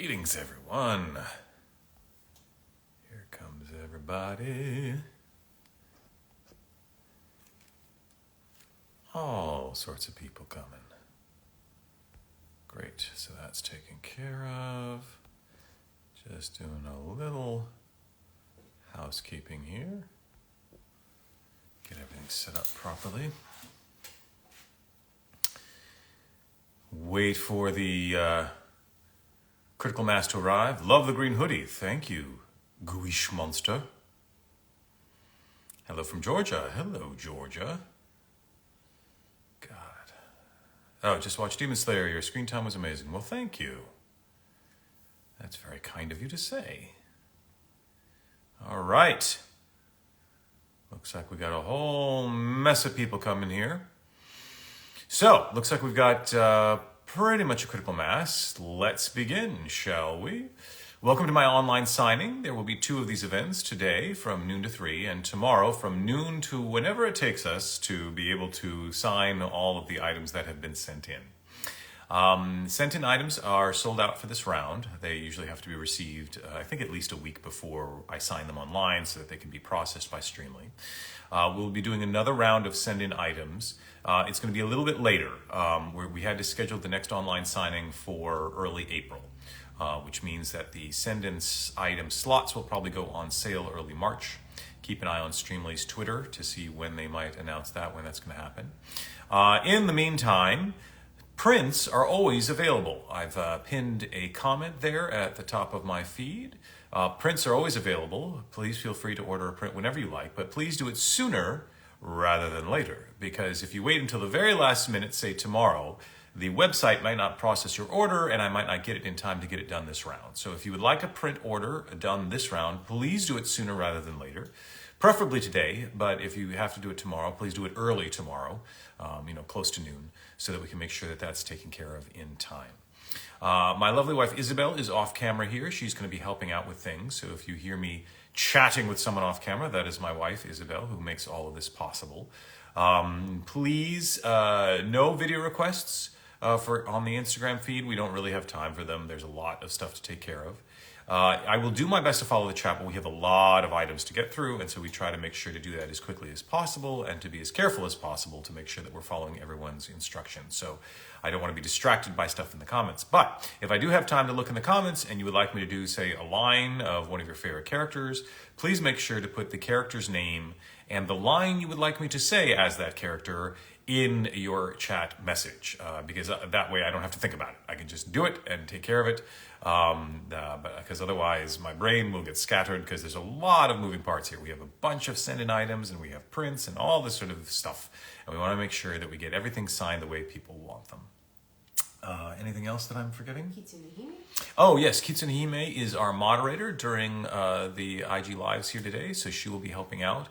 Greetings, everyone. Here comes everybody. All sorts of people coming. Great, so that's taken care of. Just doing a little housekeeping here. Get everything set up properly. Wait for the critical mass to arrive. Love the green hoodie. Thank you, Gooish Monster. Hello from Georgia. Hello, Georgia. God. Oh, just watched Demon Slayer. Your screen time was amazing. Well, thank you. That's very kind of you to say. All right. Looks like we got a whole mess of people coming here. So, looks like we've got pretty much a critical mass. Let's begin, shall we? Welcome to my online signing. There will be 2 of these events today from noon to 3 and tomorrow from noon to whenever it takes us to be able to sign all of the items that have been sent in. Sent in items are sold out for this round. They usually have to be received, I think at least a week before I sign them online so that they can be processed by Streamily. We'll be doing another round of send-in items. It's going to be a little bit later. We had to schedule the next online signing for early April, which means that the send-in item slots will probably go on sale early March. Keep an eye on Streamly's Twitter to see when they might announce that, when that's going to happen. In the meantime, prints are always available. I've pinned a comment there at the top of my feed. Prints are always available. Please feel free to order a print whenever you like, but please do it sooner rather than later, because if you wait until the very last minute, say tomorrow, the website might not process your order and I might not get it in time to get it done this round. So if you would like a print order done this round, please do it sooner rather than later. Preferably today, but if you have to do it tomorrow, please do it early tomorrow, close to noon, so that we can make sure that that's taken care of in time. My lovely wife Isabel is off camera here. She's going to be helping out with things. So if you hear me chatting with someone off camera, that is my wife Isabel, who makes all of this possible. Please, no video requests on the Instagram feed. We don't really have time for them. There's a lot of stuff to take care of. I will do my best to follow the chat, but we have a lot of items to get through, and so we try to make sure to do that as quickly as possible and to be as careful as possible to make sure that we're following everyone's instructions. So I don't want to be distracted by stuff in the comments. But if I do have time to look in the comments and you would like me to do, say, a line of one of your favorite characters, please make sure to put the character's name and the line you would like me to say as that character in your chat message, because that way I don't have to think about it. I can just do it and take care of it, because otherwise my brain will get scattered because there's a lot of moving parts here. We have a bunch of send-in items and we have prints and all this sort of stuff, and we want to make sure that we get everything signed the way people want them. Anything else that I'm forgetting? Kitsune Hime? Oh yes, Kitsune Hime is our moderator during the IG Lives here today, so she will be helping out.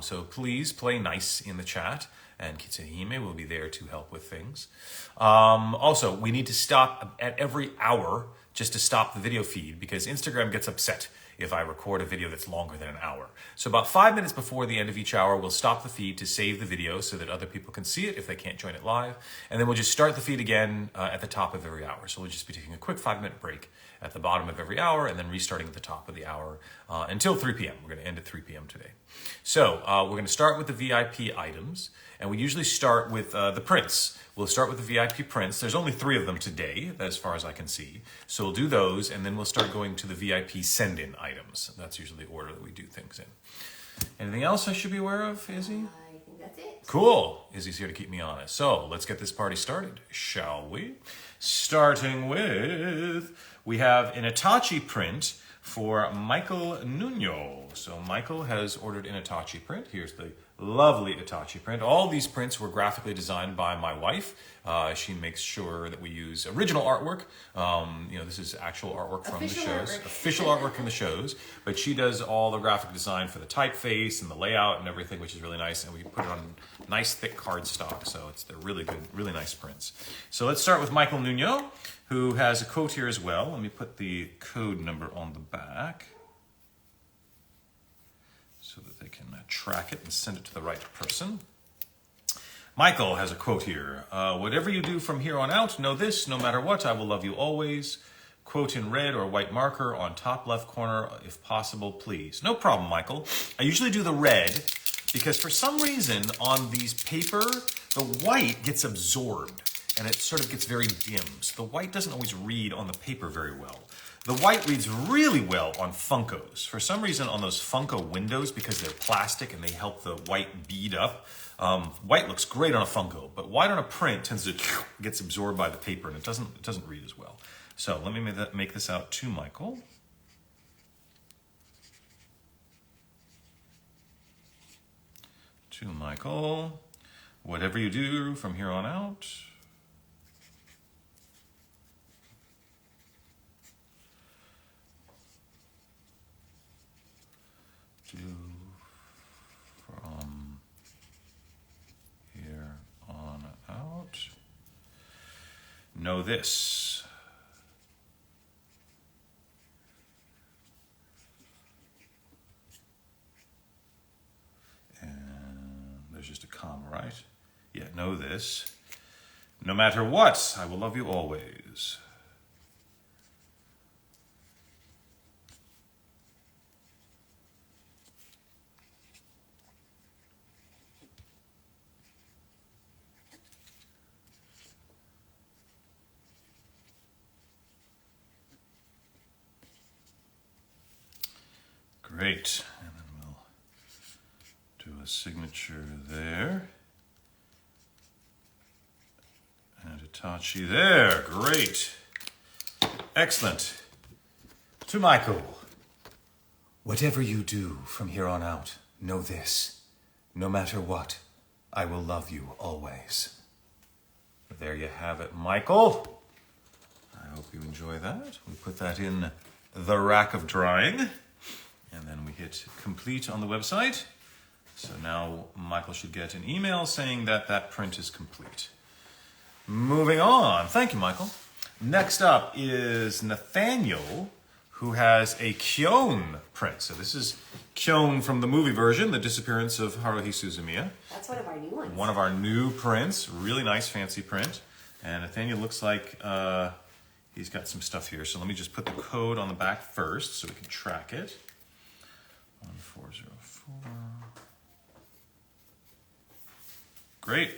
So please play nice in the chat, and Kitsune Hime will be there to help with things. Also, we need to stop at every hour just to stop the video feed, because Instagram gets upset if I record a video that's longer than an hour. So about 5 minutes before the end of each hour, we'll stop the feed to save the video so that other people can see it if they can't join it live. And then we'll just start the feed again at the top of every hour. So we'll just be taking a quick 5-minute break at the bottom of every hour and then restarting at the top of the hour until 3 p.m. We're going to end at 3 p.m. today. So we're going to start with the VIP items, and we usually start with the prints. We'll start with the VIP prints. There's only 3 of them today, as far as I can see. So we'll do those, and then we'll start going to the VIP send-in items. That's usually the order that we do things in. Anything else I should be aware of, Izzy? I think that's it. Cool. Izzy's here to keep me honest. So let's get this party started, shall we? Starting with, we have an Itachi print for Michael Nuno. So Michael has ordered an Itachi print. Here's the lovely Itachi print. All these prints were graphically designed by my wife. She makes sure that we use original artwork. This is actual artwork from the shows. Official artwork from the shows. But she does all the graphic design for the typeface and the layout and everything, which is really nice. And we put it on nice thick cardstock. So they're really good, really nice prints. So let's start with Michael Nuno, who has a quote here as well. Let me put the code number on the back so that they can track it and send it to the right person. Michael has a quote here. Whatever you do from here on out, know this: no matter what, I will love you always. quote in red or white marker on top left corner, if possible, please. No problem, Michael. I usually do the red because for some reason on these paper, the white gets absorbed and it sort of gets very dim. So the white doesn't always read on the paper very well. The white reads really well on Funkos. For some reason on those Funko windows, because they're plastic and they help the white bead up, white looks great on a Funko, but white on a print tends to gets absorbed by the paper and it doesn't read as well. So let me make this out to Michael. To Michael, whatever you do from here on out. Do from here on out. Know this. There's just a comma, right? Yeah, know this. No matter what, I will love you always. Great. And then we'll do a signature there. And Hitachi there. Great. Excellent. To Michael. Whatever you do from here on out, know this. No matter what, I will love you always. There you have it, Michael. I hope you enjoy that. We put that in the rack of drying. And then we hit complete on the website. So now Michael should get an email saying that that print is complete. Moving on. Thank you, Michael. Next up is Nathaniel, who has a Kyon print. So this is Kyon from the movie version, The Disappearance of Haruhi Suzumiya. That's one of our new ones. One of our new prints. Really nice, fancy print. And Nathaniel looks like he's got some stuff here. So let me just put the code on the back first so we can track it. 1404. Great.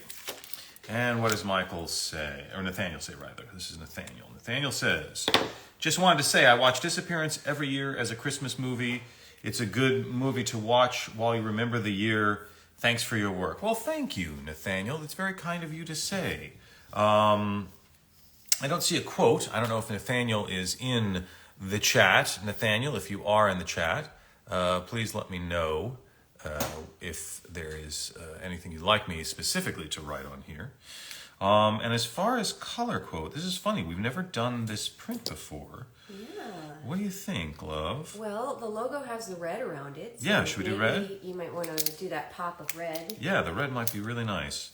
And what does Michael say? Or Nathaniel say, rather. This is Nathaniel. Nathaniel says, just wanted to say I watch Disappearance every year as a Christmas movie. It's a good movie to watch while you remember the year. Thanks for your work. Well, thank you, Nathaniel. It's very kind of you to say. I don't see a quote. I don't know if Nathaniel is in the chat. Nathaniel, if you are in the chat, please let me know if there is anything you'd like me specifically to write on here. And as far as color quote, this is funny. We've never done this print before. Yeah. What do you think, love? Well, the logo has the red around it. So yeah, should we do red? You might want to do that pop of red. Yeah, the red might be really nice.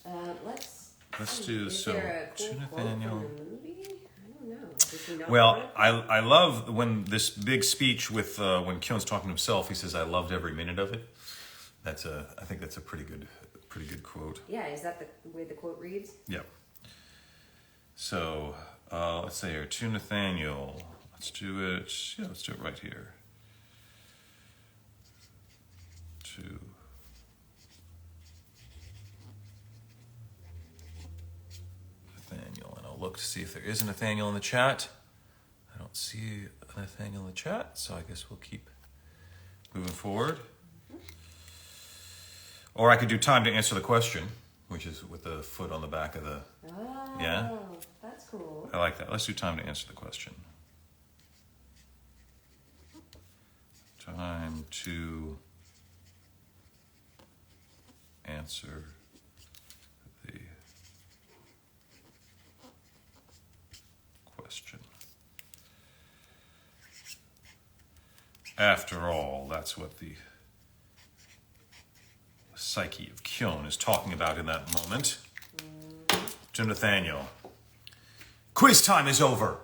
Let's do is so. There a cool To Nathaniel. quote from the movie? I don't know. Does he know Well, about it? I love when this big speech with when Kyon's talking to himself. He says, "I loved every minute of it." I think that's a pretty good quote. Yeah, is that the way the quote reads? Yep. So let's say here to Nathaniel. Let's do it. Yeah, let's do it right here. To Nathaniel, and I'll look to see if there is a Nathaniel in the chat. I don't see a Nathaniel in the chat, so I guess we'll keep moving forward. Or I could do time to answer the question, which is with the foot on the back of the... Oh, yeah? That's cool. I like that. Let's do time to answer the question. Time to answer the question. After all, that's what the psyche of Kyon is talking about in that moment. To Nathaniel. Quiz time is over.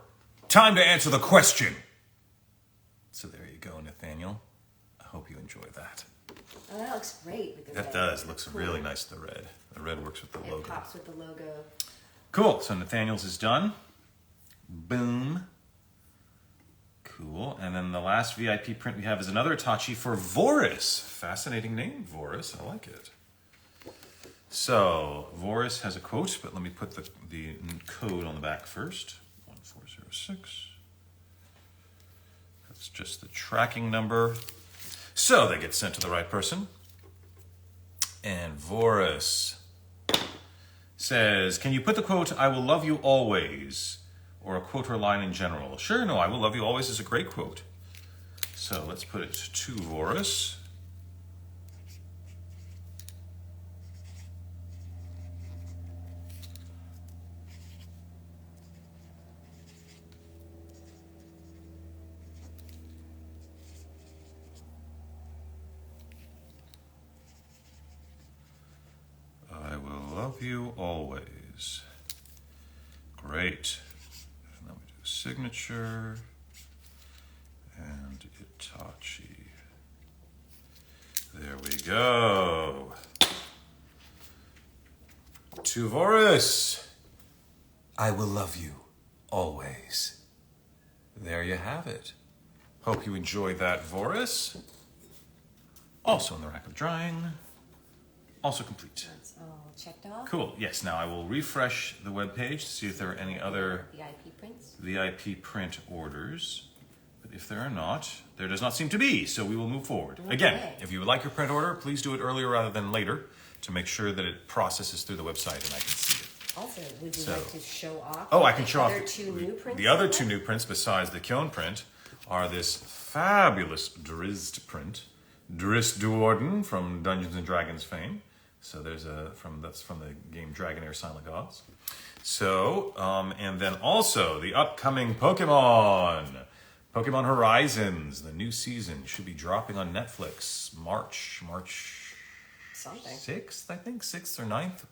Time to answer the question. So there you go, Nathaniel. I hope you enjoy that. Oh, that looks great with the That red. does. Looks Cool. really nice with the red. The red works with the It logo. pops with the logo. Cool. So Nathaniel's is done. Boom. Cool. And then the last VIP print we have is another Itachi for Voris. Fascinating name, Voris. I like it. So, Voris has a quote, but let me put the code on the back first. 1406. That's just the tracking number. So they get sent to the right person. And Voris says, can you put the quote, I will love you always, or a quote or line in general? Sure, no, I will love you always is a great quote. So let's put it to Voris. I will love you always. Great. And then we do signature and Itachi. There we go. To Voris. I will love you always. There you have it. Hope you enjoyed that, Voris. Also in the rack of drying. Also complete. That's all checked off. Cool. Yes. Now I will refresh the web page to see if there are any other VIP prints. VIP print orders. But if there are not, there does not seem to be. So we will move forward. Okay. Again, if you would like your print order, please do it earlier rather than later to make sure that it processes through the website and I can see it. Also, would you So- like to show off? Oh, I can show off the other two new prints. the other two new prints besides the Kyon print are this fabulous Drizzt print, Drizzt Duorden from Dungeons and Dragons fame. So there's that's from the game Dragonair Silent Gods. So, and then also the upcoming Pokemon Horizons, the new season should be dropping on Netflix March Something. 6th, I think, 6th or 9th.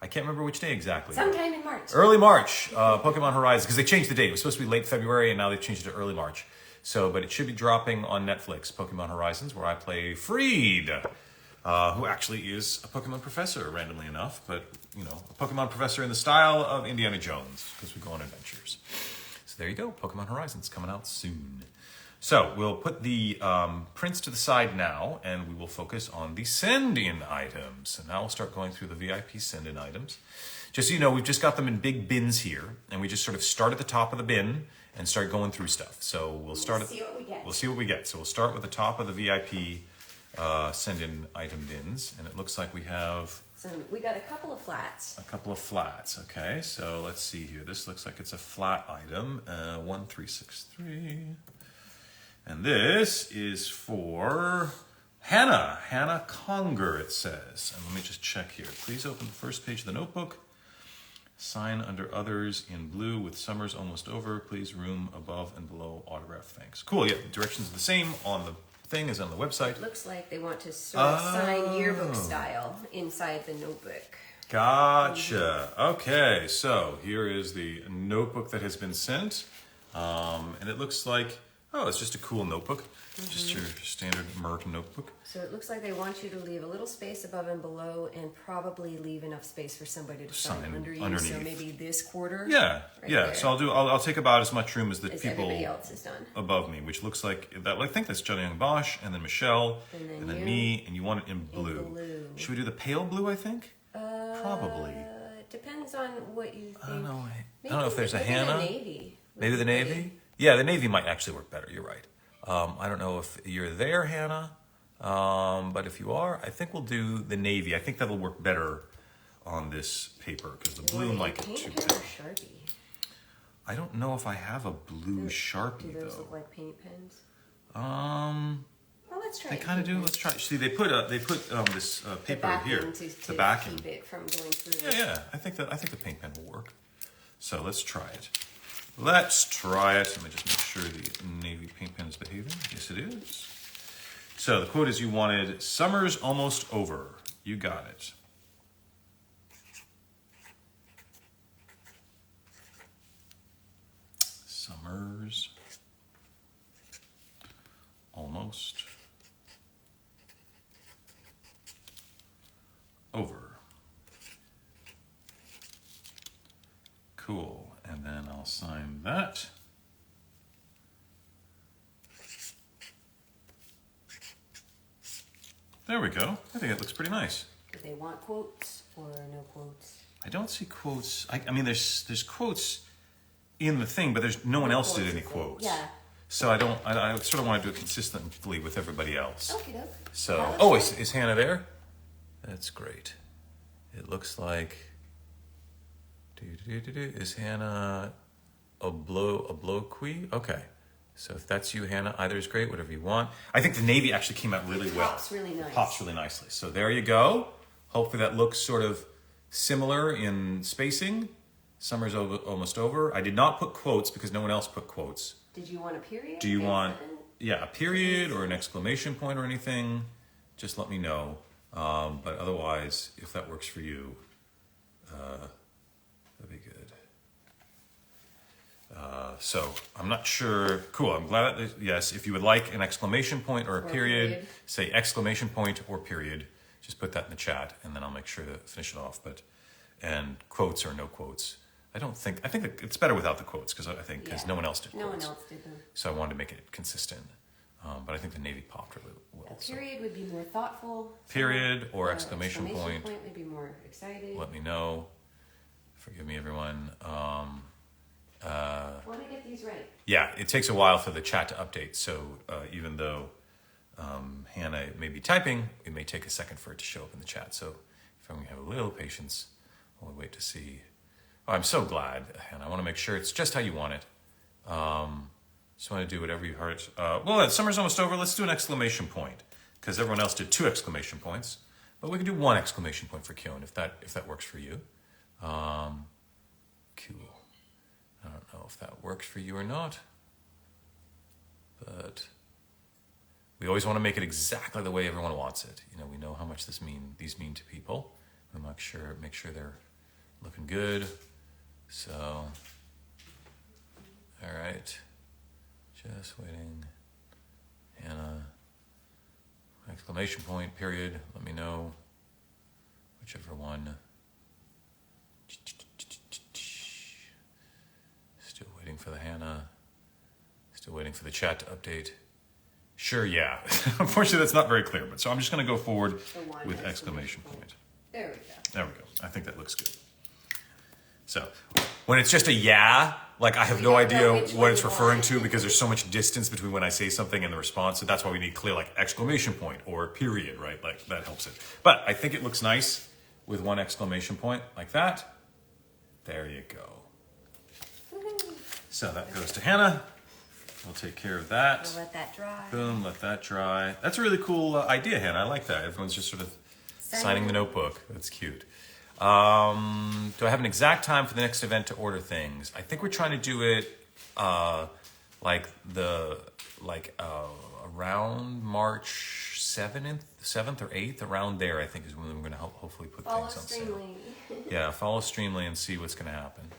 I can't remember which day exactly. Sometime in March. Early March, Pokemon Horizons, because they changed the date. It was supposed to be late February, and now they've changed it to early March. So, but it should be dropping on Netflix, Pokemon Horizons, where I play Freed, who actually is a Pokemon professor, randomly enough, but, you know, a Pokemon professor in the style of Indiana Jones, because we go on adventures. So there you go, Pokemon Horizons coming out soon. So we'll put the prints to the side now, and we will focus on the send-in items. So now we'll start going through the VIP send-in items. Just so you know, we've just got them in big bins here, and we just sort of start at the top of the bin and start going through stuff. So we'll start see what we get. We'll see what we get. So we'll start with the top of the VIP send-in item bins, and it looks like we have So we got a couple of flats. a couple of flats. Okay, so let's see here. This looks like it's a flat item, 1363. And this is for Hannah Conger, it says. And let me just check here. Please open the first page of the notebook. Sign under others in blue with summers almost over. Please room above and below autograph. Thanks. Cool, yeah, the directions are the same on the thing as on the website. Looks like they want to sort of sign yearbook style inside the notebook. Gotcha. Okay, so here is the notebook that has been sent. And it looks like, oh, it's just a cool notebook. Just your standard Merck notebook. So it looks like they want you to leave a little space above and below and probably leave enough space for somebody to sign under you. underneath. So maybe this quarter. Yeah, right yeah. there, So I'll take about as much room as the as people everybody else has done. above me, which looks like that. I think that's Johnny Young Bosch, and then Michelle, And then you. me, and you want it in blue. blue. Should we do the pale blue? I think. Probably. It depends on what you think. I don't know. I Maybe, don't know if there's a maybe Hannah. The navy. would Maybe be the pretty. navy. Yeah, the navy might actually work better. You're right. I don't know if you're there, Hannah, but if you are, I think we'll do the navy. I think that'll work better on this paper because the blue might get too paint big. pen or Sharpie? I don't know if I have a blue Sharpie Do those though. look like paint pens? Well, let's try. they it. kind of do. Let's try. See, they put this The paper backing here, to the backing. keep it from going through. Yeah. I think the paint pen will work. So let's try it. Let's try it. Let me just make sure the navy paint pen is behaving. Yes, it is. So the quote is, you wanted "Summer's almost over." You got it. Summer's almost over. Cool. And then I'll sign that. There we go. I think it looks pretty nice. Do they want quotes or no quotes? I don't see quotes. I mean, there's quotes in the thing, but there's no one else did any quotes. Yeah. So I sort of want to do it consistently with everybody else. Okie doke. So, is Hannah there? That's great. It looks like. Is Hannah a bloquee? Okay. So if that's you, Hannah, either is great, whatever you want. I think the navy actually came out really well. Pops really nice. It pops really nicely. So there you go. Hopefully that looks sort of similar in spacing. Summer's almost over. I did not put quotes because no one else put quotes. Did you want a period? Do you want, a period or an exclamation point or anything? Just let me know. But otherwise, if that works for you, that'd be good. So I'm not sure. Cool. I'm glad that, yes, if you would like an exclamation point or a period, say exclamation point or period. Just put that in the chat and then I'll make sure to finish it off. And quotes or no quotes. I think that it's better without the quotes because no one else did quotes. No one else did them. So I wanted to make it consistent. But I think the navy popped really well. A period would be more thoughtful. Period or exclamation point. Would be more excited. Let me know. Forgive me, everyone. Want to get these right. Yeah, it takes a while for the chat to update. So even though Hannah may be typing, it may take a second for it to show up in the chat. So if I'm going to have a little patience, I'll wait to see. Oh, I'm so glad, Hannah. I want to make sure it's just how you want it. Just want to do whatever you heard. Well, summer's almost over. Let's do an exclamation point because everyone else did 2 exclamation points. But we can do 1 exclamation point for Kyon if that works for you. Cool. I don't know if that works for you or not, but we always want to make it exactly the way everyone wants it. We know how much these mean to people. We make sure they're looking good. So, all right, just waiting. Hannah, exclamation point, period. Let me know, whichever one. Still waiting for the Hannah. Still waiting for the chat to update. Sure, yeah. Unfortunately, that's not very clear, but so I'm just going to go forward with exclamation point. There we go. There we go. I think that looks good. So when it's just a yeah, like I have no idea what it's referring to because there's so much distance between when I say something and the response. So that's why we need clear like exclamation point or period, right? Like that helps it. But I think it looks nice with 1 exclamation point like that. There you go. So that goes to Hannah. We'll take care of that. We'll let that dry. Boom, let that dry. That's a really cool idea, Hannah. I like that. Everyone's just sort of signing the notebook. That's cute. Do I have an exact time for the next event to order things? I think we're trying to do it around March 7th or 8th, around there, I think is when we're going to hopefully put things on sale. Streamily. Yeah, follow Streamily and see what's going to happen.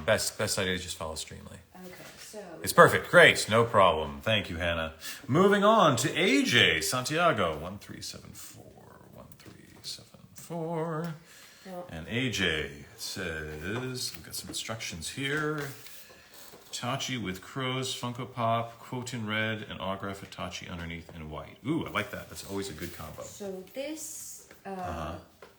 Best idea is just follow Streamily. Okay, so... It's perfect. Great. No problem. Thank you, Hannah. Moving on to AJ Santiago, 1374. 1374. And AJ says, we've got some instructions here. Tachi with crows, Funko Pop, quote in red, and autograph Tachi underneath in white. Ooh, I like that. That's always a good combo. So this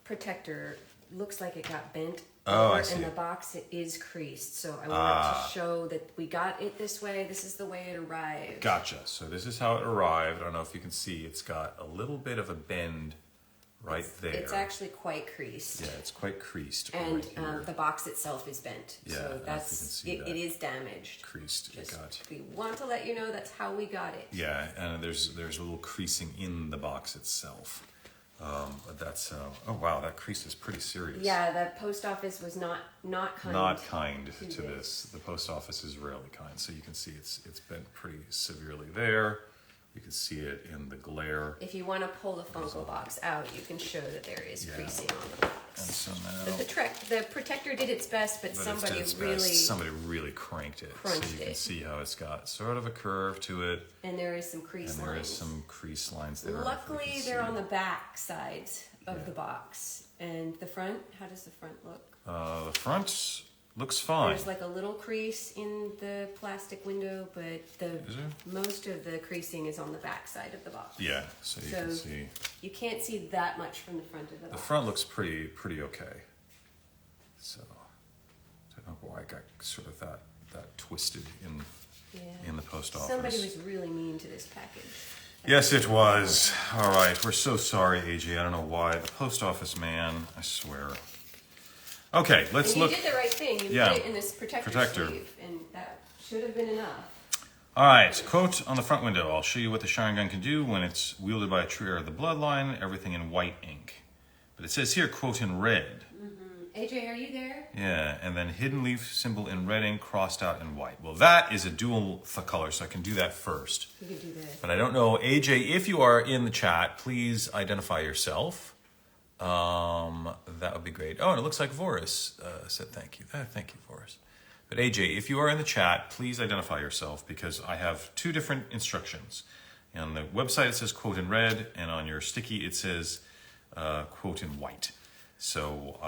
protector looks like it got bent. Oh, I see. And the box, it is creased. So I wanted to show that we got it this way. This is the way it arrived. Gotcha. So this is how it arrived. I don't know if you can see. It's got a little bit of a bend right there. It's actually quite creased. Yeah, it's quite creased. And right the box itself is bent. Yeah, so it is damaged. Creased. We want to let you know that's how we got it. Yeah, and there's a little creasing in the box itself. But that's oh wow, that crease is pretty serious. Yeah, the post office was not kind. Not kind to this. The post office is rarely kind. So you can see it's bent pretty severely there. You can see it in the glare. If you want to pull the Funko box out, you can show that there is creasing on the box. And so now the protector did its best, but somebody really cranked it. Crunched so you can see how it's got sort of a curve to it. And there is some crease lines. And there is some crease lines there. Luckily, they're on the back sides of the box. And the front, how does the front look? The front Looks fine. There's like a little crease in the plastic window, but most of the creasing is on the back side of the box. Yeah, so you can see. You can't see that much from the front of the box. The front looks pretty okay. So I don't know why I got sort of that twisted in the post office. Somebody was really mean to this package. Yes, it was. All right, we're so sorry, AJ. I don't know why. The post office man, I swear. Okay, let's look. You did the right thing. You put it in this protector sleeve, and that should have been enough. All right, quote on the front window. I'll show you what the Sharingan can do when it's wielded by a true heir of the bloodline. Everything in white ink. But it says here, quote in red. AJ, are you there? Yeah, and then hidden leaf symbol in red ink crossed out in white. Well, that is a dual color, so I can do that first. You can do that. But I don't know, AJ, if you are in the chat, please identify yourself. That would be great. Oh, and it looks like Voris said thank you. Thank you, Voris. But AJ, if you are in the chat, please identify yourself because I have two different instructions. On the website, it says quote in red, and on your sticky, it says quote in white. So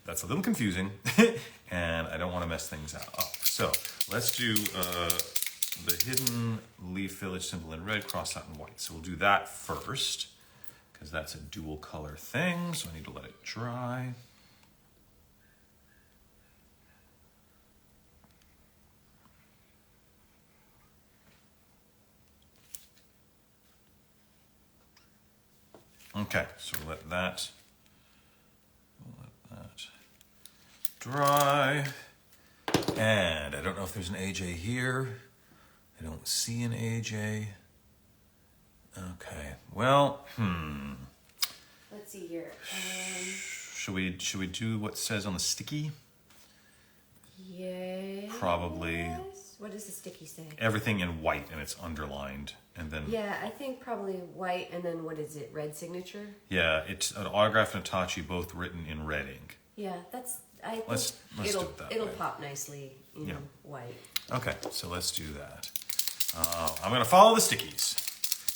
that's a little confusing, and I don't want to mess things up. So let's do the hidden leaf village symbol in red, crossed out in white. So we'll do that first, because that's a dual color thing, so I need to let it dry. Okay, so let that dry. And I don't know if there's an AJ here. I don't see an AJ. Okay, well, Let's see here. Should we do what says on the sticky? Yes. Probably. What does the sticky say? Everything in white and it's underlined. And then Yeah, I think probably white and then what is it? Red signature? yeah, it's an autograph and Itachi both written in red ink. Yeah, I think Let's do it that it'll way. pop nicely in white. Okay, so let's do that. I'm going to follow the stickies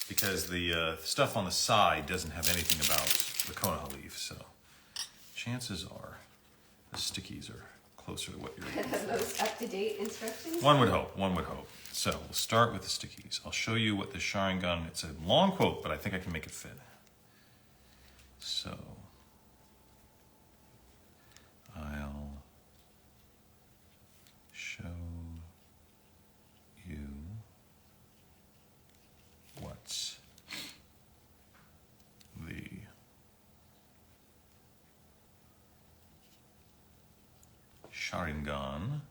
because the stuff on the side doesn't have anything about the Konoha leaf, so chances are the stickies are closer to what you're looking for. The most up-to-date instructions? One would hope. So we'll start with the stickies. I'll show you what the Sharingan, it's a long quote, but I think I can make it fit. So I'll show you what the Sharingan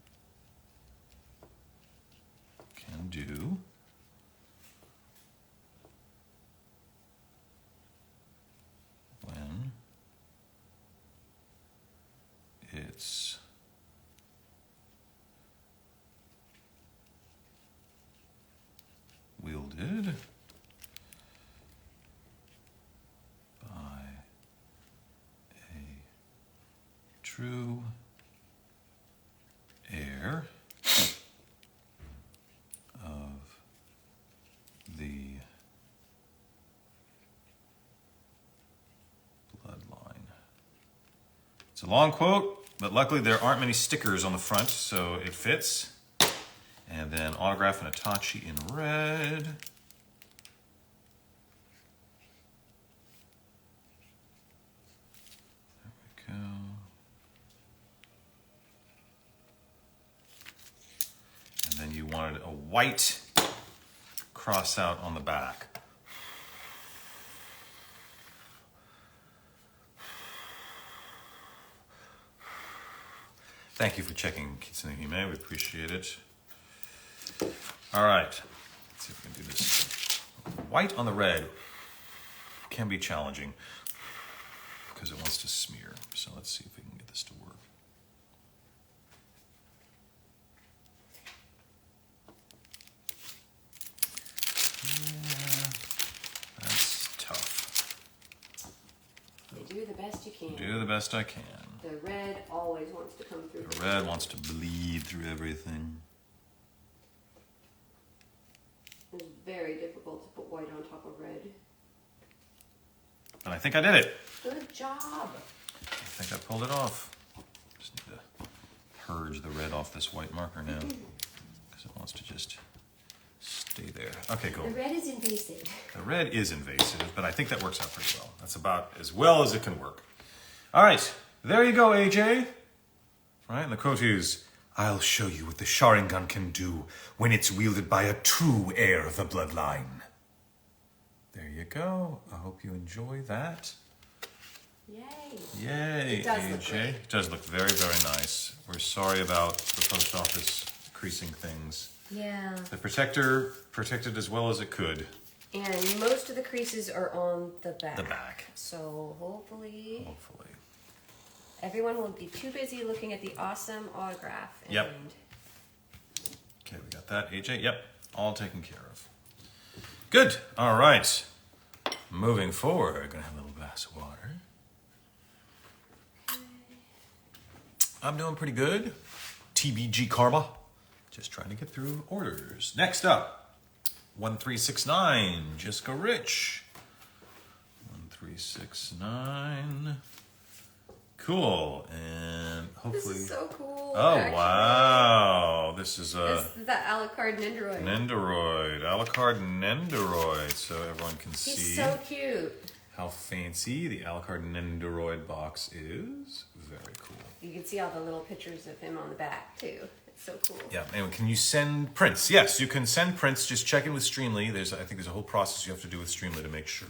can do when it's wielded by a true heir of the bloodline. It's a long quote, but luckily there aren't many stickers on the front, so it fits. And then autograph and Itachi in red. There we go. And then you wanted a white cross out on the back. Thank you for checking, Kitsune Hime. We appreciate it. All right. Let's see if we can do this. White on the red can be challenging because it wants to smear. So let's see if we can get this to work. Yeah, that's tough. You do the best you can. Do the best I can. The red always wants to come through. The red wants to bleed through everything. It's very difficult to put white on top of red. And I think I did it. Good job. I think I pulled it off. Just need to purge the red off this white marker now. Because it wants to just stay there. Okay, cool. The red is invasive. The red is invasive, but I think that works out pretty well. That's about as well as it can work. All right, there you go, AJ. All right, and the quote is, "I'll show you what the Sharingan can do when it's wielded by a true heir of the bloodline." There you go. I hope you enjoy that. Yay. Yay, It does AJ. look great. It does look very, very nice. We're sorry about the post office creasing things. Yeah. The protector protected as well as it could. And most of the creases are on the back. The back. So hopefully Hopefully. everyone will be too busy looking at the awesome autograph. And Yep. Okay, we got that, AJ. Yep, all taken care of. Good. All right. Moving forward, we're gonna have a little glass of water. I'm doing pretty good. TBG Karma. Just trying to get through orders. Next up, 1369, Jessica Rich. 1369. Cool. And hopefully. This is so cool. Oh, actually. wow. This is a It's the Alucard Nendoroid. Nendoroid. Alucard Nendoroid. So everyone can see He's so cute. how fancy the Alucard Nendoroid box is. Very cool. You can see all the little pictures of him on the back too. It's so cool. Yeah. Anyway, can you send prints? Yes, you can send prints. Just check in with Streamily. I think there's a whole process you have to do with Streamily to make sure.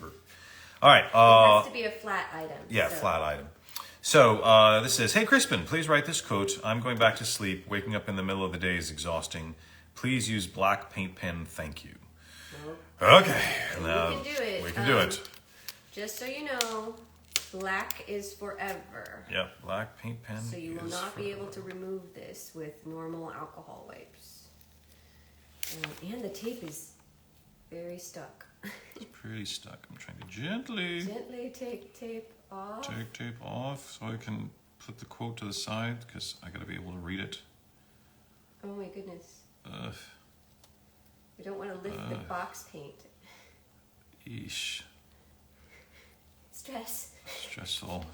All right. It has to be a flat item. Yeah, so. flat item. So this says, "Hey Crispin, please write this quote. I'm going back to sleep. Waking up in the middle of the day is exhausting. Please use black paint pen. Thank you." Okay. Now, we can do it. We can do it. Just so you know, black is forever. Yep, black paint pen. So you will is not be able forever. to remove this with normal alcohol wipes. And the tape is very stuck. It's pretty stuck. I'm trying to gently Gently take tape off. take tape off so I can put the quote to the side because I got to be able to read it. Oh my goodness. Ugh. We don't want to lift the box paint. Eesh. Stress. Stressful.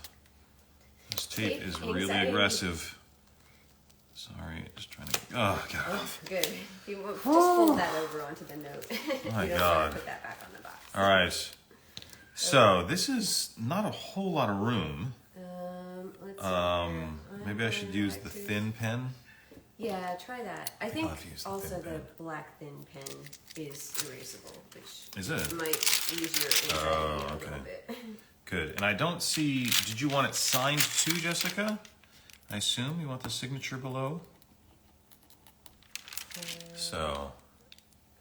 This tape Tape is really anxiety. aggressive. Sorry, just trying to. Oh, get it Oh, off. good. You won't just fold that over onto the note. My you don't God. want to put that back on the box. All right. So this is not a whole lot of room. Let's see here. Maybe I should use the thin pen. Yeah, try that. I think I'll have to use the also thin the pen. black thin pen is erasable, which Is it? might ease your Oh, anxiety a okay. little bit. Good. And I don't see. Did you want it signed too, Jessica? I assume you want the signature below. So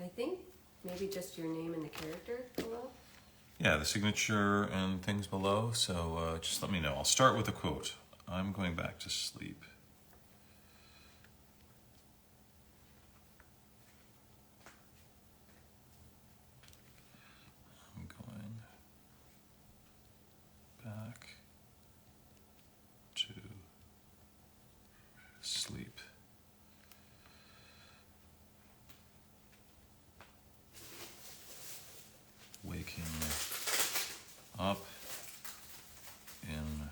I think maybe just your name and the character below. yeah, the signature and things below. So just let me know. I'll start with a quote. I'm going back to sleep. I'm going back to sleep. Waking up in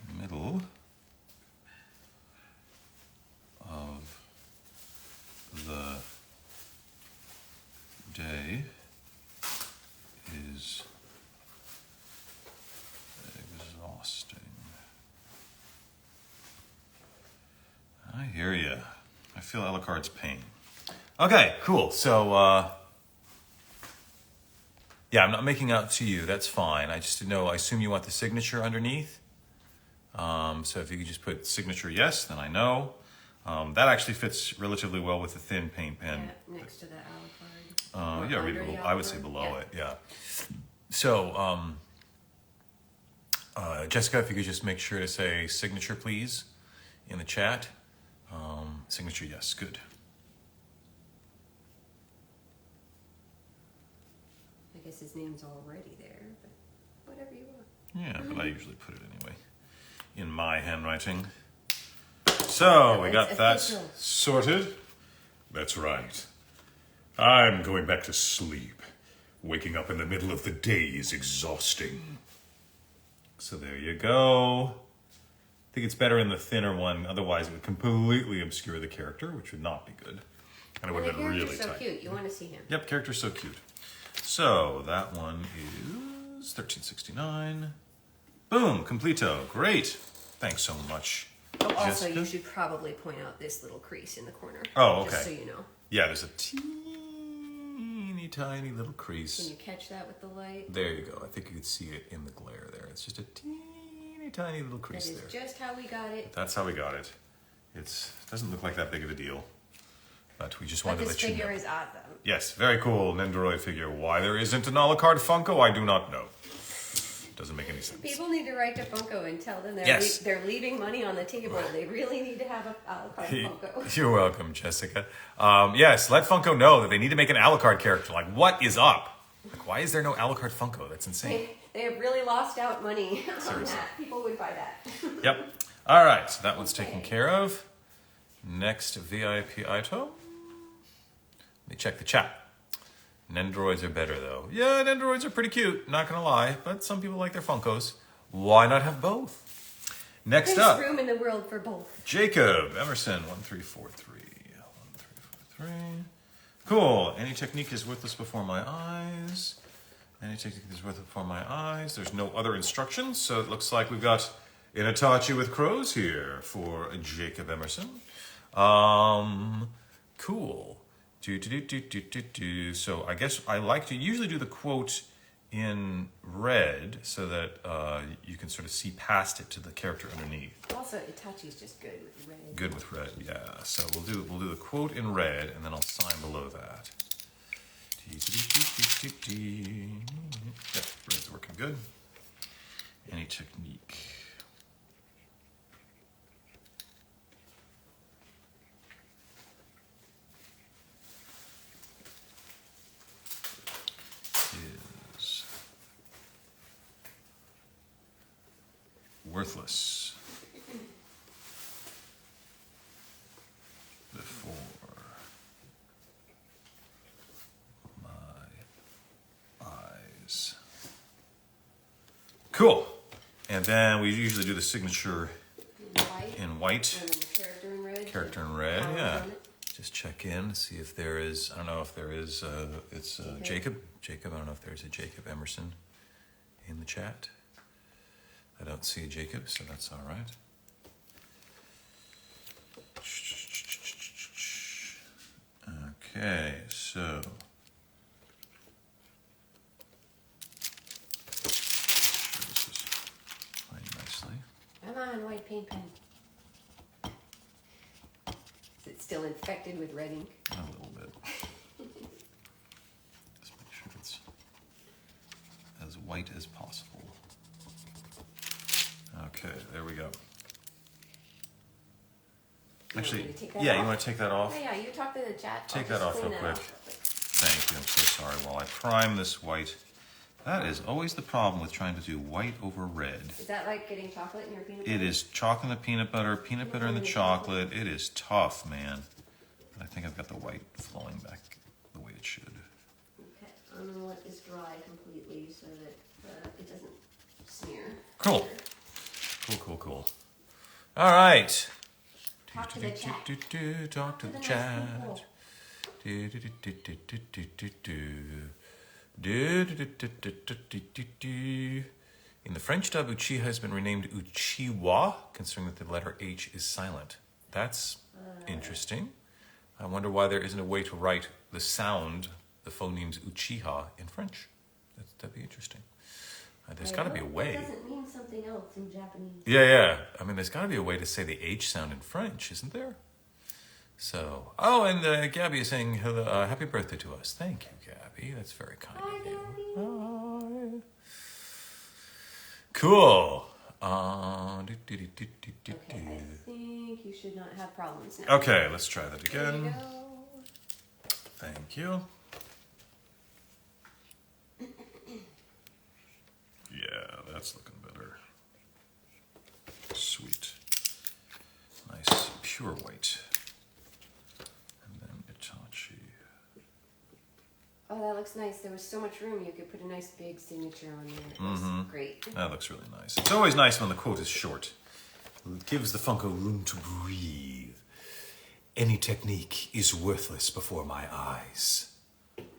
the middle of the day is exhausting. I hear you. I feel Alucard's pain. Okay, cool. So, yeah, I'm not making out to you. That's fine. I just didn't know. I assume you want the signature underneath. So if you could just put signature yes, then I know. That actually fits relatively well with the thin paint pen. Yeah, next to the Alucard. Or Yeah, maybe under the below, I would say Alucard. below Yeah. it. Yeah. So, Jessica, if you could just make sure to say signature, please, in the chat. Signature, yes, good. I guess his name's already there, but whatever you want. Yeah, but I usually put it anyway in my handwriting. So we got it's that official. sorted. That's right. I'm going back to sleep. Waking up in the middle of the day is exhausting. So there you go. I think it's better in the thinner one. Otherwise, it would completely obscure the character, which would not be good. And it would have been really so tight. Cute. You want to see him. Yep, character's so cute. So that one is $13.69. Boom, completo. Great. Thanks so much. Oh, also, Jessica. you should probably point out this little crease in the corner. Oh, okay. Just so you know. Yeah, there's a teeny tiny little crease. Can you catch that with the light? There you go. I think you could see it in the glare there. It's just a teeny tiny little crease That is there. just how we got it. That's how we got it. It doesn't look like that big of a deal. But we just wanted to This let you know. figure is awesome. Yes, very cool Nendoroid figure. Why there isn't an a la carte Funko, I do not know. Doesn't make any sense. People need to write to Funko and tell them they're leaving money on the table. They really need to have a la carte Funko. You're welcome, Jessica. Yes, let Funko know that they need to make an a la carte character. Like, what is up? Like, why is there no a la carte Funko? That's insane. They have really lost out money on Seriously. that. People would buy that. Yep. All right, so that one's taken care of. Next VIP item. Let me check the chat. Nendoroids are better, though. Yeah, Nendoroids are pretty cute, not gonna lie, but some people like their Funkos. Why not have both? Next There's up, room in the world for both. Jacob Emerson, 1343. 1343. Cool. Any technique is worthless before my eyes. Any technique is worthless before my eyes. There's no other instructions, so it looks like we've got an Itachi with crows here for Jacob Emerson. Cool. So I guess I like to usually do the quote in red so that you can sort of see past it to the character underneath. Also, Itachi's just good with red. Good with red, yeah. So we'll do the quote in red, and then I'll sign below that. Yep, red's working good. Any technique? Is worthless before my eyes. Cool. And then we usually do the signature in white. And then the character in red. Character in red, yeah. Just check in, see if there is, I don't know if there is, it's Jacob. Jacob, I don't know if there's a Jacob Emerson in the chat. I don't see a Jacob, so that's all right. Okay, so. This is playing nicely. Come on, white paint pen. Is it still infected with red ink? A little bit. Just make sure it's as white as possible. Okay, there we go. Actually, yeah, you want to take that off? Yeah, you talk to the chat. Take that off real quick. Thank you, I'm so sorry. While I prime this white, that is always the problem with trying to do white over red. Is that like getting chocolate in your peanut butter? It is chocolate in the peanut butter in the chocolate. It is tough, man. I think I've got the white flowing back the way it should. Okay, I'm going to let this dry completely so that it doesn't smear. Cool. Cool. All right. Talk to the chat. Talk to the nice chat. In the French dub, Uchiha has been renamed Uchiwa, considering that the letter H is silent. That's interesting. I wonder why there isn't a way to write the sound, the phonemes Uchiha in French. That'd be interesting. There's got to be a way. It doesn't mean something else in Japanese. Yeah. I mean, there's got to be a way to say the H sound in French, isn't there? So, and Gabby is saying hello, happy birthday to us. Thank you, Gabby. That's very kind of you. Hi. Cool. Okay, I think you should not have problems now. Okay, let's try that again. There you go. Thank you. Yeah, that's looking better. Sweet. Nice, pure white. And then Itachi. Oh, that looks nice. There was so much room. You could put a nice big signature on there. It was great. That looks really nice. It's always nice when the quote is short. It gives the Funko room to breathe. Any technique is worthless before my eyes.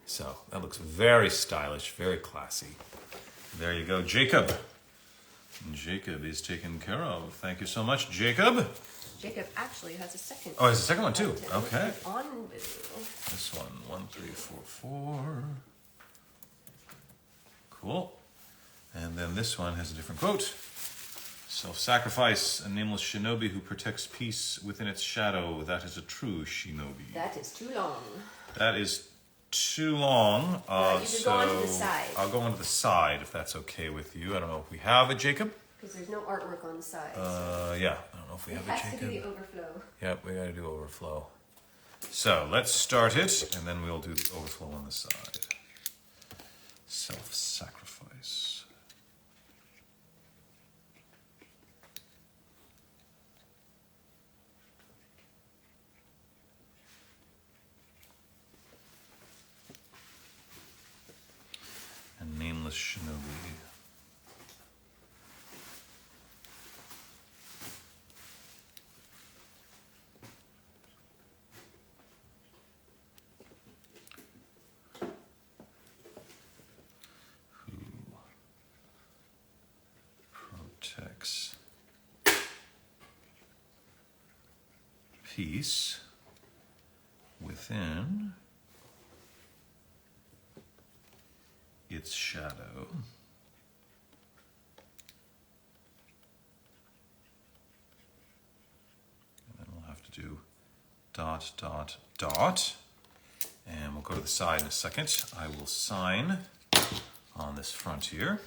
So that looks very stylish, very classy. There you go, Jacob. Jacob is taken care of. Thank you so much, Jacob. Jacob actually has a second. Oh, there's a second one too. Okay. On This one, 1, 3, 4, 4. Cool. And then this one has a different quote. Self-sacrifice, a nameless shinobi who protects peace within its shadow. That is a true shinobi. That is too long. That is too long. You could go onto the side. I'll go onto the side if that's okay with you. I don't know if we have a Jacob. Because there's no artwork on the side. Yeah. I don't know if we have a Jacob. It has to be the overflow. Yep, we got to do overflow. So let's start it, and then we'll do the overflow on the side. Self-sacrifice. A nameless shinobi. Protects peace within its shadow. And then we'll have to do ... And we'll go to the side in a second. I will sign on this front here.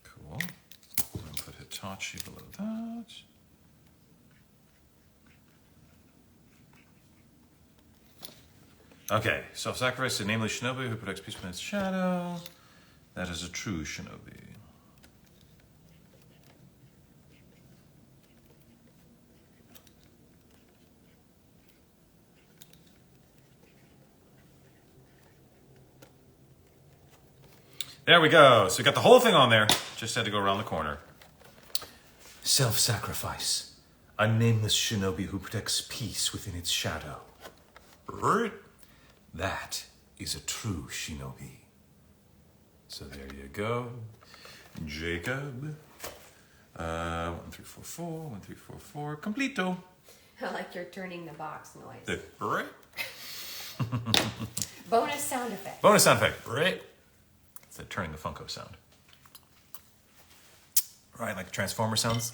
Cool. And then put Hitachi below that. Okay, self-sacrifice, a nameless shinobi who protects peace within its shadow. That is a true shinobi. There we go. So we got the whole thing on there. Just had to go around the corner. Self-sacrifice. A nameless shinobi who protects peace within its shadow. That is a true shinobi. So there you go. Jacob. 1, 3, 4, 4. 1, 3, 4, 4. Completo. I like you're turning the box noise. Right. Bonus sound effect. Bonus sound effect. Right. It's like turning the Funko sound. Right, like Transformer sounds.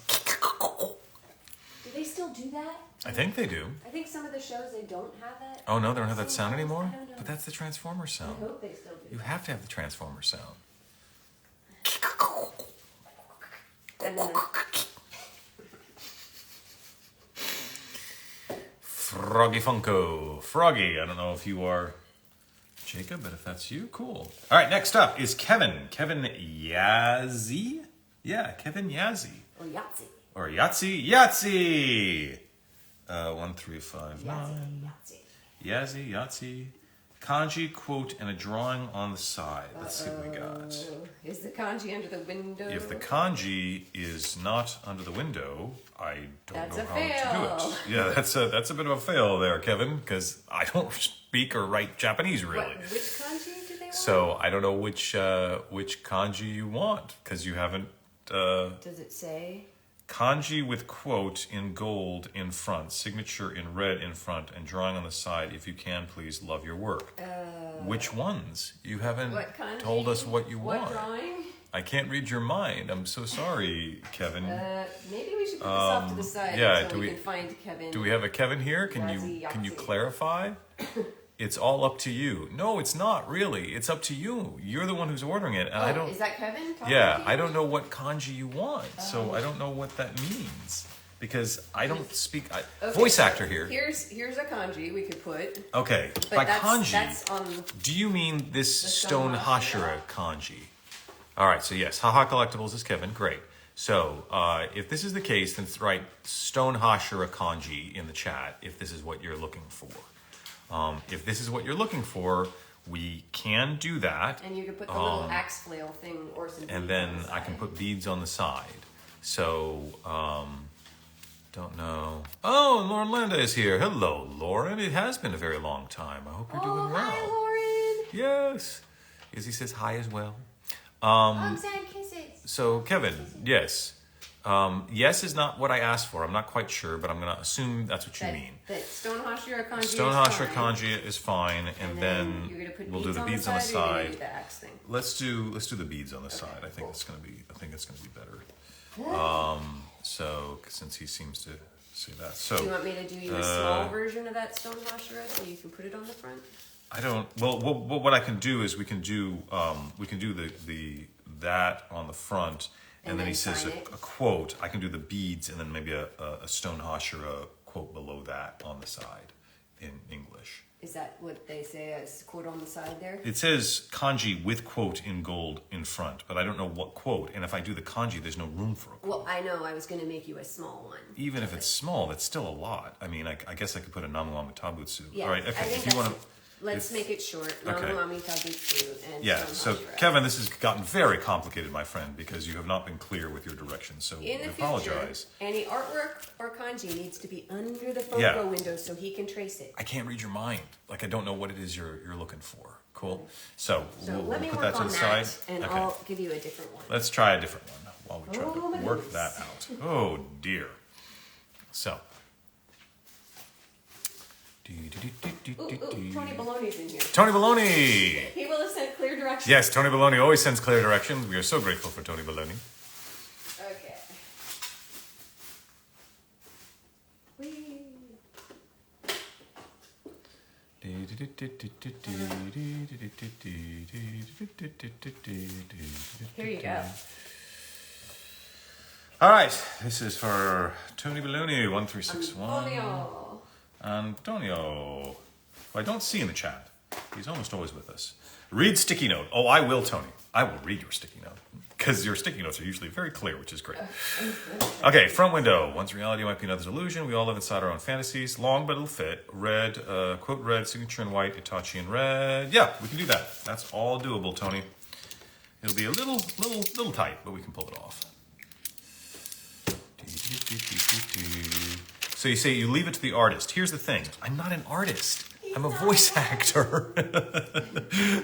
Do they still do that? I think they do. I think some of the shows they don't have that. Oh no, they don't have that sound anymore? I don't know. But that's the Transformer sound. I hope they still do. You have to have the Transformer sound. And then Froggy Funko. Froggy, I don't know if you are Jacob, but if that's you, cool. All right, next up is Kevin. Kevin Yazzie? Yeah, Kevin Yazzie. or Yahtzee. Or Yahtzee. Yahtzee! 1, 3, 5, 9. Yahtzee. Yahtzee. Kanji, quote, and a drawing on the side. Let's see what we got. Is the kanji under the window? If the kanji is not under the window, I don't know how to do it. Yeah, that's a bit of a fail there, Kevin, because I don't speak or write Japanese really. Which kanji do they want? So I don't know which kanji you want, because you haven't. Does it say? Kanji with quote in gold in front, signature in red in front, and drawing on the side. If you can, please love your work. Which ones? You haven't told us what you want. What drawing? I can't read your mind. I'm so sorry, Kevin. Maybe we should put this off to the side until we can find Kevin. Do we have a Kevin here? Can you clarify? It's all up to you. No, it's not really. It's up to you. You're the one who's ordering it, and I don't. Is that Kevin? Yeah, I don't know what kanji you want, so I don't know what that means because I don't speak. Voice actor here. Here's a kanji we could put. Okay, But by that's, kanji, that's on do you mean this Stone Hashira. Hashira kanji? All right, so yes, Haha Collectibles is Kevin. Great. So if this is the case, then write Stonehashira kanji in the chat if this is what you're looking for. If this is what you're looking for, we can do that. And you can put the little axe flail thing or some beads and then on the I can side. put beads on the side. So, don't know. Oh, Lauren Landa is here. Hello, Lauren. It has been a very long time. I hope you're doing well. Hi, Lauren. Yes. Izzy says hi as well. Hugs and kisses. So, Kevin, yes. Yes is not what I asked for. I'm not quite sure, but I'm going to assume that's what you mean. That Stonehashira kanji Stonehashira is fine. kanji is fine, and then you're gonna put we'll do the beads on on the the side. Or you're gonna side. do the axe thing. Let's do the beads on the side. I think cool. it's going to be better. So since he seems to say that, so Do you want me to do you a small version of that Stonehashira so you can put it on the front? I don't. Well, what I can do is we can do the that on the front, and then he says a quote. I can do the beads, and then maybe a Stonehashira quote below that on the side in English. Is that what they say as quote on the side there? It says kanji with quote in gold in front, but I don't know what quote. And if I do the kanji, there's no room for a quote. Well, I know. I was going to make you a small one. Even if it's small, that's still a lot. I mean, I guess I could put a Namu Amitabutsu. Yeah, All right, I okay. think If you want to. Let's make it short. Okay. Namu Amitabutsu and Yeah, so Stonehashira. Kevin, this has gotten very complicated, my friend, because you have not been clear with your directions. So In we the apologize. future, any artwork or kanji needs to be under the photo Yeah. window so he can trace it. I can't read your mind. Like I don't know what it is you're looking for. Cool. So, So we'll let me put work that to on the that, side. and Okay. I'll give you a different one. Let's try a different one while we try Oh, my to work goodness. that out. Oh dear. So. Ooh, Tony Baloney's in here. Tony Baloney. He will have sent clear directions. Yes, Tony Baloney always sends clear directions. We are so grateful for Tony Baloney. Okay. Whee. Here you go. All right, this is for Tony Baloney 1361. Antonio. Antonio. Who I don't see in the chat. He's almost always with us. Read sticky note. Oh, I will, Tony. I will read your sticky note. Because your sticky notes are usually very clear, which is great. Okay, front window. One's reality might be another's illusion. We all live inside our own fantasies. Long, but it'll fit. Red, quote red, signature in white, Itachi in red. Yeah, we can do that. That's all doable, Tony. It'll be a little tight, but we can pull it off. So you say you leave it to the artist. Here's the thing. I'm not an artist. I'm a voice actor.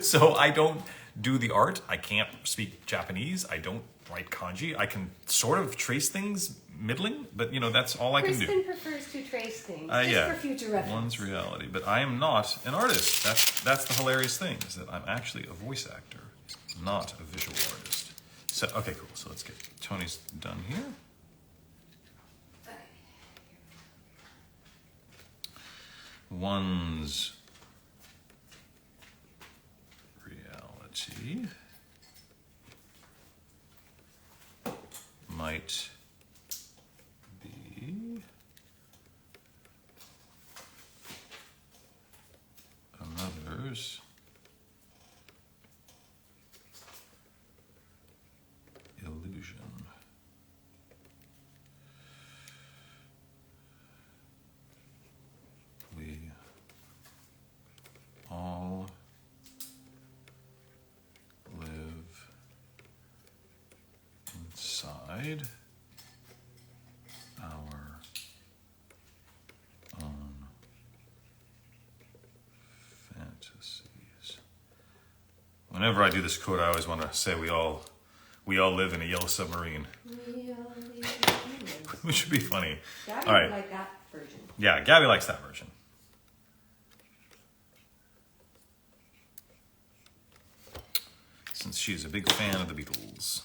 So I don't do the art. I can't speak Japanese. I don't write kanji. I can sort of trace things middling, but that's all I can do. Crispin prefers to trace things, just Yeah, for future reference. one's reality. But I am not an artist. That's the hilarious thing, is that I'm actually a voice actor, not a visual artist. So, okay, cool. So let's get Tony's done here. One's reality might be another's illusion. We all live inside our own fantasies. Whenever I do this quote, I always want to say we all live in a yellow submarine, which would be funny. Gabby All right. would like that version. Yeah, Gabby likes that version. Since she's a big fan of the Beatles.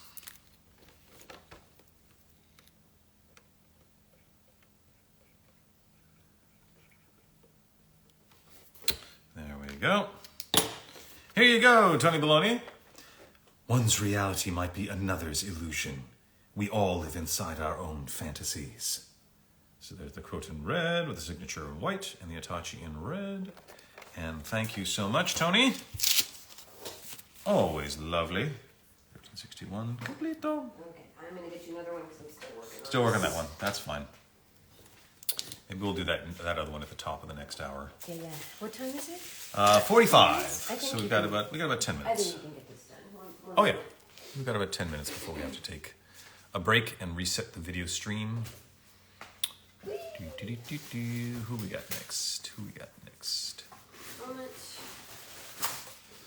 There we go. Here you go, Tony Baloney. One's reality might be another's illusion. We all live inside our own fantasies. So there's the quote in red with the signature in white and the Itachi in red. And thank you so much, Tony. Always lovely. 1361 completo. Okay, I'm I'm going to get you another one because I'm still working on Still working on that one. That's fine. Maybe we'll do that other one at the top of the next hour. Yeah. What time is it? 45. So we got about 10 I think minutes. you can get this done. One Oh yeah, minute. we've got about 10 minutes before we have to take a break and reset the video stream. Who we got next? Moment.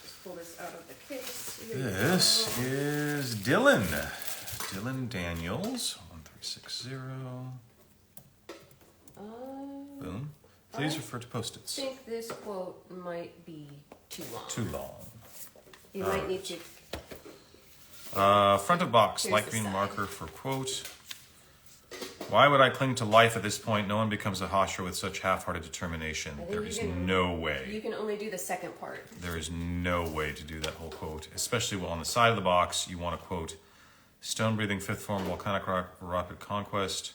Just pull this out of the case. Here we This go. is Dylan. Dylan Daniels, 1360. Boom. Please refer to I post-its. think this quote might be too long. Too long. You might need to. Front of box, Here's light the green side. marker for quote. Why would I cling to life at this point? No one becomes a hosher with such half-hearted determination. I think There you is can- no You way. can only do the second part. There is no way to do that whole quote, especially on the side of the box. You want to quote, stone breathing fifth form volcanic rock rapid conquest,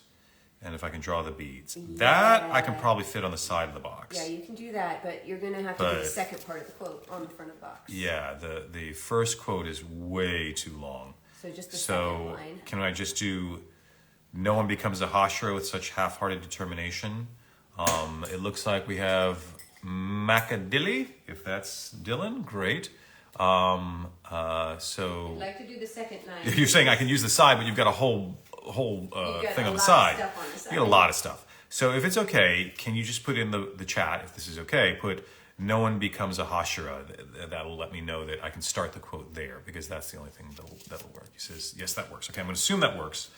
and if I can draw the beads. That I can probably fit on the side of the box. Yeah, you can do that, but you're going to have to do the second part of the quote on the front of the box. Yeah, the first quote is way too long. So just the second line. Can I just do, no one becomes a hosher with such half-hearted determination? It looks like we have Macadilly, if that's Dylan, great. I'd like to do the second line. You're saying I can use the side, but you've got a whole You've got thing a on the lot of side. stuff on the side. You got a lot of stuff. So if it's okay, can you just put in the chat, if this is okay, put no one becomes a hashira. That'll let me know that I can start the quote there, because that's the only thing that'll work. He says, yes, that works. Okay, I'm going to assume that works.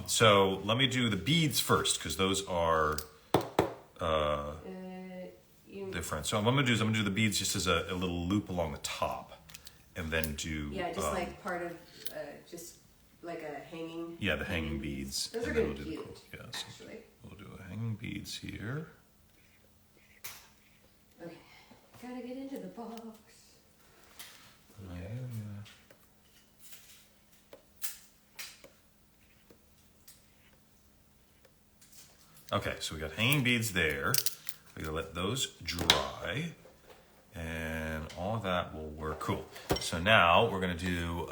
So let me do the beads first, because those are different. So what I'm going to do the beads just as a little loop along the top, and then do... Yeah, just like part of, just like a hanging... Yeah, the hanging beads. Those are and then going to we'll be do the cute, quote. Yeah, so actually. we'll do a hanging beads here. Okay, gotta get into the box. Okay, so we got hanging beads there. We gotta let those dry, and all of that will work. Cool. So now we're gonna do.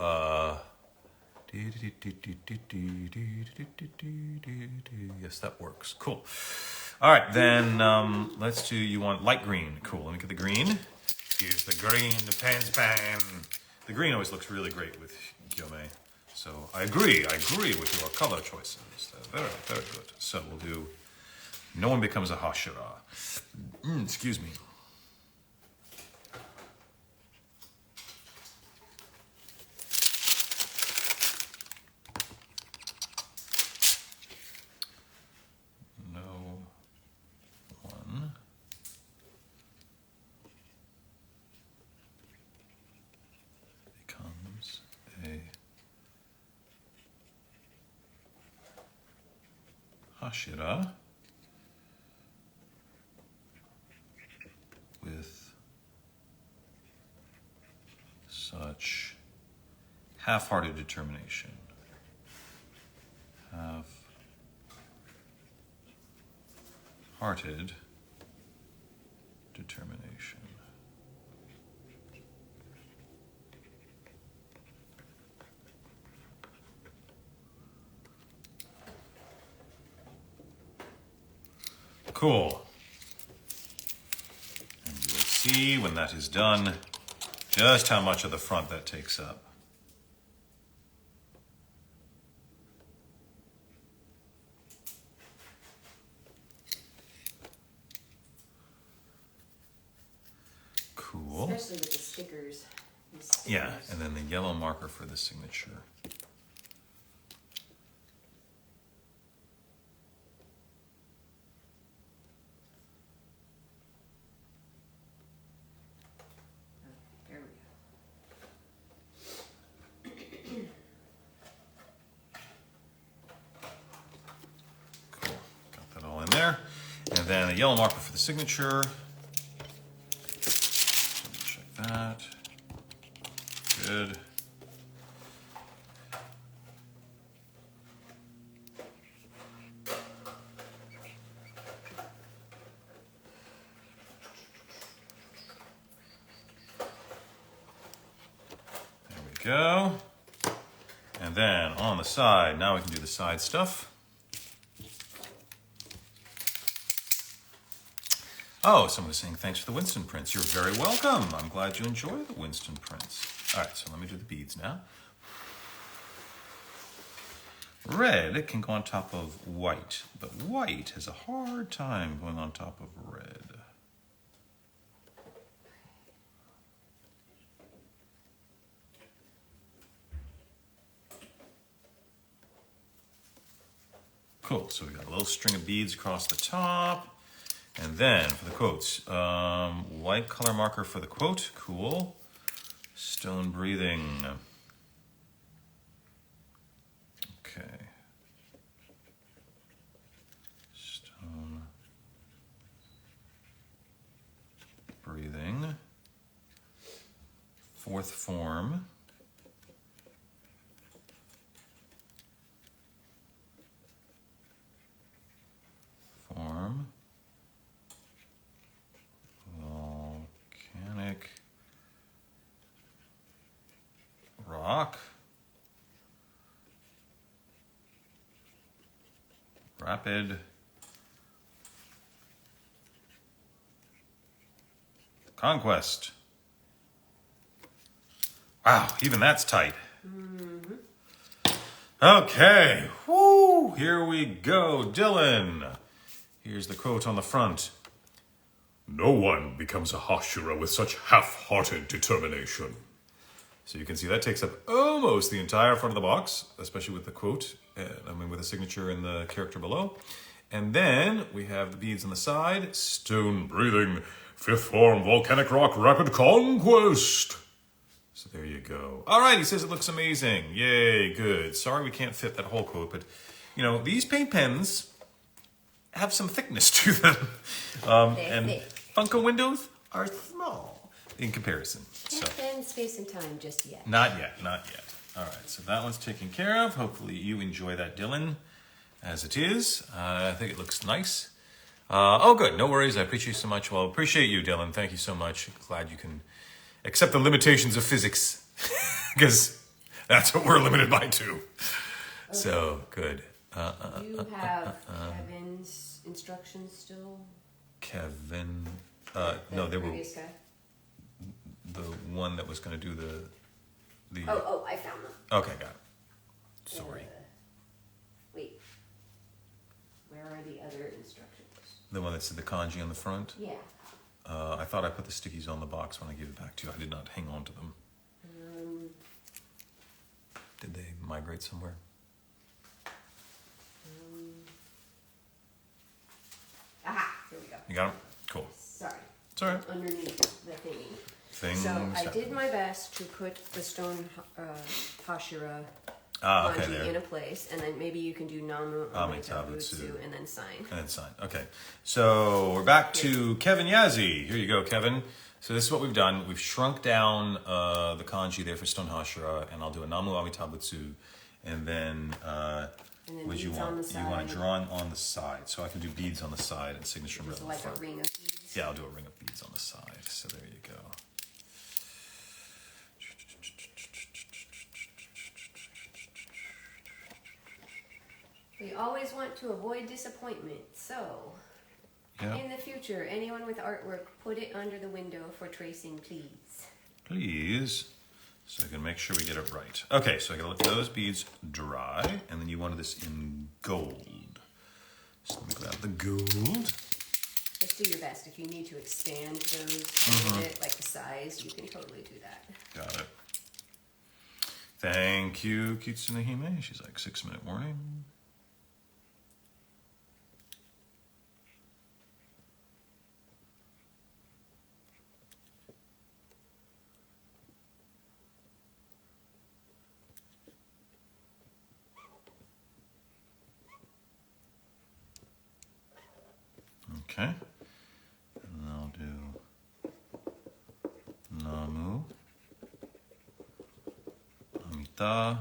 Yes, that works. Cool. All right, then let's do. You want light green? Cool. Let me get the green. Here's the green, the pan. The green always looks really great with Gyome. So I agree with your color choices. Very, very good. So we'll do. No one becomes a hashira. Excuse me. No one becomes a hashira with such half-hearted determination. Half-hearted determination. Cool. And you'll see when that is done just how much of the front that takes up. Cool. Especially with the stickers. Yeah, and then the yellow marker for the signature. There we Cool. Got that all in there. And then a yellow marker for the signature. Check that. Good. There we go. And And then on the side, now we can do the side stuff. Oh, someone is saying thanks for the Winston prints. You're very welcome. I'm glad you enjoy the Winston prints. All right, so let me do the beads now. Red can go on top of white, but white has a hard time going on top of red. Cool, so we got a little string of beads across the top. And then for the quotes, white color marker for the quote, cool. Stone breathing. Okay. Stone breathing. Fourth form. Form. Volcanic. Rock. Rapid. Conquest. Wow, even that's tight. Mm-hmm. Okay, whoo, here we go. Dylan. Here's the quote on the front. No one becomes a Hashira with such half-hearted determination. So you can see that takes up almost the entire front of the box, especially with the quote, with the signature and the character below. And then we have the beads on the side. Stone breathing, fifth form, volcanic rock, rapid conquest. So there you go. All right, he says it looks amazing. Yay, good. Sorry we can't fit that whole quote, but, you know, these paint pens have some thickness to them. And thick. Funko windows are small in comparison. Can't bend space and time just yet. Not yet, not yet. All right, so that one's taken care of. Hopefully you enjoy that, Dylan, as it is. I think it looks nice. Oh, good. No worries. I appreciate you so much. Well, appreciate you, Dylan. Thank you so much. Glad you can accept the limitations of physics, because that's what we're limited by too. Okay. So, good. You have Kevin's instructions still? Kevin? No, they were... Guy? The one that was going to do the... Oh, I found them. Okay, got it. Sorry. Wait. Where are the other instructions? The one that said the kanji on the front? Yeah. I thought I put the stickies on the box when I gave it back to you. I did not hang on to them. Did they migrate somewhere? Aha! Here we go. You got them? Cool. Sorry. It's all right. Underneath the thingy. Things so I did my best to put the stone Hashira okay, in a place, and then maybe you can do Namu Amitabutsu and then sign. And then sign. Okay. So we're back to Kevin Yazzie. Here you go, Kevin. So this is what we've done. We've shrunk down the kanji there for Stone Hashira, and I'll do a Namu Amitabutsu, and then what do you want? You want it drawn on the side, so I can do beads on the side and signature red on the front. A ring of beads. Yeah, I'll do a ring of beads on the side. So there you go. We always want to avoid disappointment, so in the future, anyone with artwork, put it under the window for tracing, please. Please, so I can make sure we get it right. Okay, so I gotta let those beads dry, and then you wanted this in gold. So let me grab the gold. Just do your best. If you need to expand those a bit, like the size, you can totally do that. Got it. Thank you, Kitsune Hime. She's like 6-minute warning. Okay, and I'll do Namu, Amita,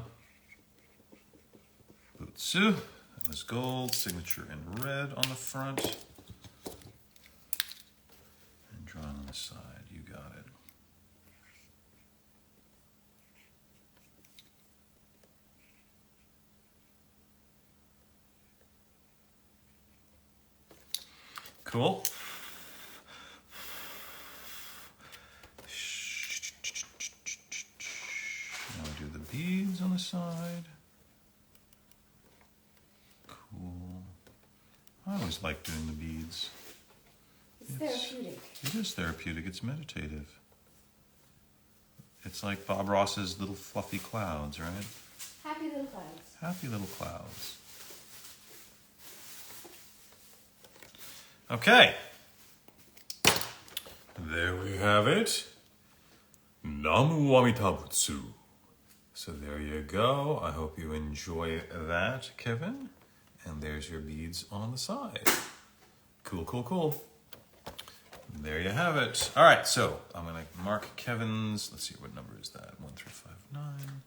Butsu. That was gold, signature in red on the front, and drawn on the side. You got it. Cool. Now do the beads on the side. Cool. I always like doing the beads. It's therapeutic. It is therapeutic. It's meditative. It's like Bob Ross's little fluffy clouds, right? Happy little clouds. Happy little clouds. Okay. There we have it. Namu Amitabutsu. So there you go. I hope you enjoy that, Kevin. And there's your beads on the side. Cool, cool, cool. There you have it. All right, so I'm going to mark Kevin's. Let's see, what number is that? 1359.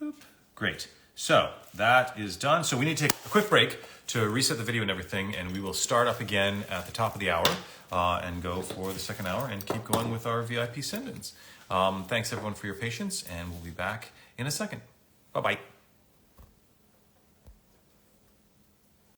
Boop. Great. So that is done. So we need to take a quick break to reset the video and everything, and we will start up again at the top of the hour and go for the second hour and keep going with our VIP send-ins. Thanks, everyone, for your patience, and we'll be back in a second. Bye-bye.